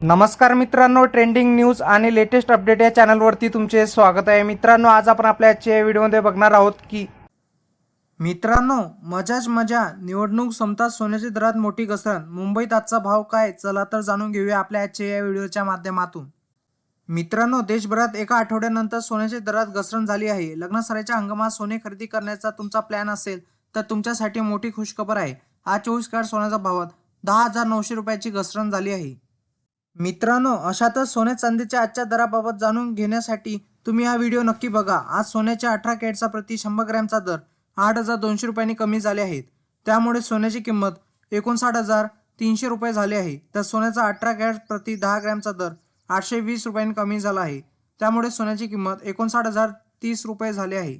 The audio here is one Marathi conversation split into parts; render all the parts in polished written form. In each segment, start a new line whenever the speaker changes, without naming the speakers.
नमस्कार मित्रांनो, ट्रेंडिंग न्यूज आणि लेटेस्ट अपडेट या चॅनलवरती तुमचे स्वागत आहे। मित्रांनो, आज आपण आपल्या आजच्या व्हिडिओमध्ये बघणार आहोत की मजाच मजा, निवडणूक संपताच सोन्याच्या दरात मोठी घसरण। मुंबईत आजचा भाव काय, चला तर जाणून घेऊया आपल्या आजच्या या व्हिडिओच्या माध्यमातून। मित्रांनो, देशभरात एका आठवड्यानंतर सोन्याच्या दरात घसरण झाली आहे। लग्न सराईच्या हंगामात सोने खरेदी करण्याचा तुमचा प्लॅन असेल तर तुमच्यासाठी मोठी खुशखबर आहे। आज 24 कॅरेट सोन्याच्या भावात 10,900 रुपयाची घसरण झाली आहे। मित्रांनो, अशातच सोने चांदीच्या आजच्या दराबाबत जाणून घेण्यासाठी तुम्ही हा व्हिडिओ नक्की बघा। आज सोन्याच्या 18 कॅरेटचा प्रति 100 ग्रॅमचा दर 8,200 रुपयांनी कमी झाले आहेत। त्यामुळे सोन्याची किंमत 59,300 रुपये झाली आहे। तर सोन्याचा 18 कॅरेट प्रति 10 ग्रॅमचा दर 820 रुपयांनी कमी झाला आहे। त्यामुळे सोन्याची किंमत 59,030 रुपये झाली आहे।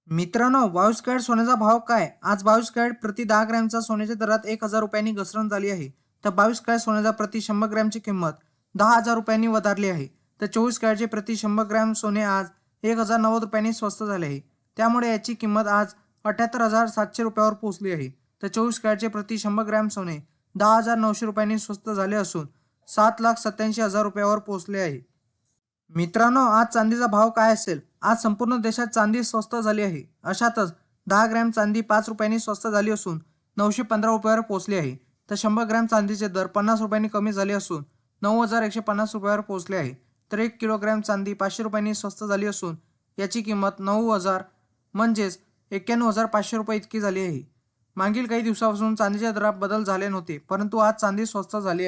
मित्रांनो, 22 कॅरेट सोन्याचा भाव काय? आज 22 कॅरेट प्रति 10 ग्रॅमचा सोन्याच्या दरात 1,000 रुपयांनी घसरण झाली आहे। तर 22 कॅरेट सोन्याचा प्रति 100 ग्रॅमची किंमत 10,000 रुपयांनी वधारली आहे। तर 24 कॅरेटचे प्रति 100 ग्रॅम सोने आज 1,090 रुपयांनी स्वस्त झाले आहे। त्यामुळे याची किंमत आज 78,700 रुपयावर पोहोचली आहे। तर 24 कॅरेटचे प्रति 100 ग्रॅम सोने 10,900 रुपयांनी स्वस्त झाले असून 7,87,000 रुपयावर पोहोचले आहे। मित्रांनो, आज चांदीचा भाव काय असेल? आज संपूर्ण देशात चांदी स्वस्त झाली आहे। अशातच 10 ग्रॅम चांदी 5 रुपयांनी स्वस्त झाली असून 915 रुपयावर पोहोचली आहे। तर 100 ग्रॅम चांदीचे दर 50 रुपयांनी कमी झाले असून 9,150 रुपयावर पोहोचले आहे। तर 1 किलोग्रॅम चांदी 500 रुपयांनी स्वस्त झाली असून याची किंमत 9,000 म्हणजेच 91,500 रुपये इतकी झाली आहे। मागील काही दिवसापासून चांदीच्या दरात बदल झाले नव्हते, परंतु आज चांदी स्वस्त झाली आहे।